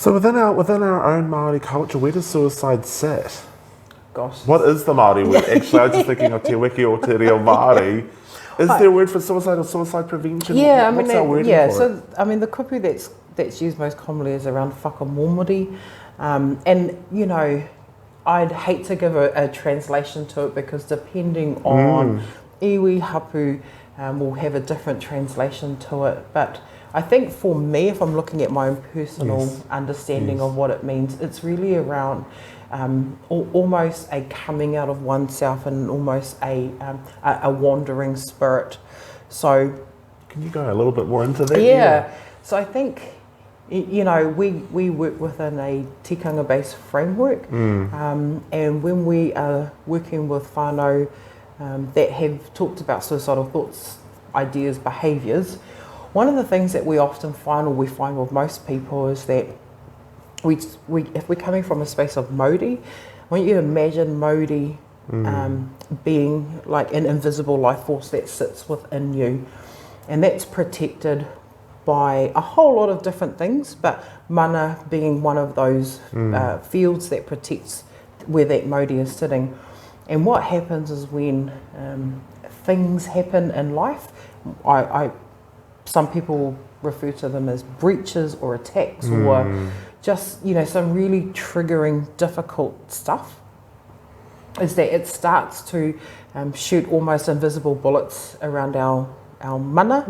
So within our own Māori culture, where does suicide sit? Gosh. What is the Māori word? Actually, I was just thinking of te wiki or te reo Māori. Is there a word for suicide or suicide prevention? Yeah, What's our wording for so it? I mean the kupu that's used most commonly is around whakamomori, and you know, I'd hate to give a translation to it because depending on iwi hapu will have a different translation to it. But I think for me, if I'm looking at my own personal understanding of what it means, it's really around almost a coming out of oneself and almost a wandering spirit. So, can you go a little bit more into that? Yeah. So I think, you know, we work within a tikanga-based framework, and when we are working with whānau that have talked about suicidal thoughts, ideas, behaviours, one of the things that we often find, or we find with most people, is that if we're coming from a space of Māori, I want you to imagine Māori being like an invisible life force that sits within you, and that's protected by a whole lot of different things, but mana being one of those fields that protects where that Māori is sitting. And what happens is when things happen in life, some people refer to them as breaches or attacks or just, you know, some really triggering, difficult stuff, is that it starts to shoot almost invisible bullets around our mana.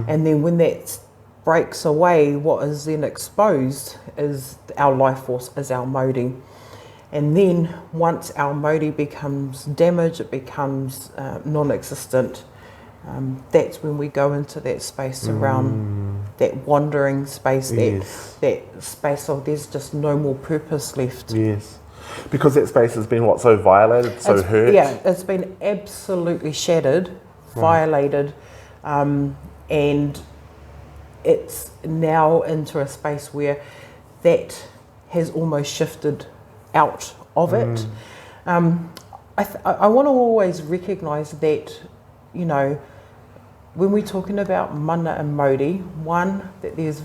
And then when that breaks away, what is then exposed is our life force, is our Māori. And then once our Māori becomes damaged, it becomes non-existent, that's when we go into that space around that wandering space, that space of there's just no more purpose left. Yes. Because that space has been so violated, so hurt. Yeah, it's been absolutely shattered, violated, and it's now into a space where that has almost shifted out of it. I want to always recognise that, you know, when we're talking about mana and Māori, one, that there's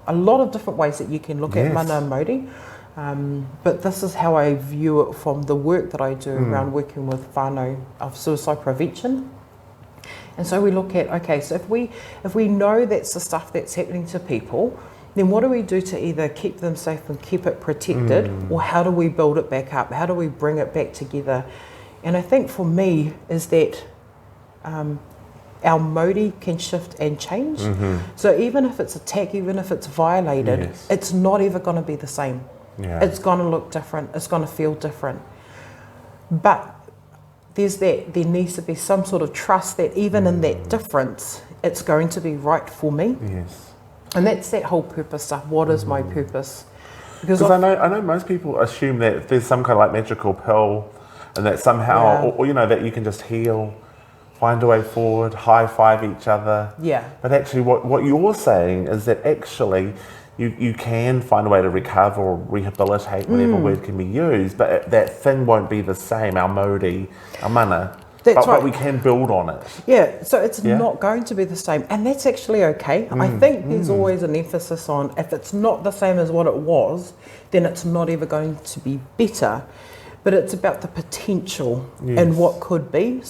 a lot of different ways that you can look at mana and Māori, but this is how I view it from the work that I do around working with whānau of suicide prevention. And so we look at, okay, so if we know that's the stuff that's happening to people, then what do we do to either keep them safe and keep it protected, or how do we build it back up? How do we bring it back together? And I think for me is that our Māori can shift and change. So even if it's attacked, even if it's violated, it's not ever going to be the same. It's going to look different. It's going to feel different. But there needs to be some sort of trust that even in that difference, it's going to be right for me. And that's that whole purpose stuff. What is my purpose? Because I know most people assume that there's some kind of like magical pill, and that somehow, or you know, that you can just heal, find a way forward, high five each other. But actually, what you're saying is that actually you can find a way to recover or rehabilitate, whatever word can be used, but that thing won't be the same. Our Māori, our mana. But we can build on it. So it's not going to be the same. And that's actually okay. I think there's always an emphasis on, if it's not the same as what it was, then it's not ever going to be better. But it's about the potential and what could be.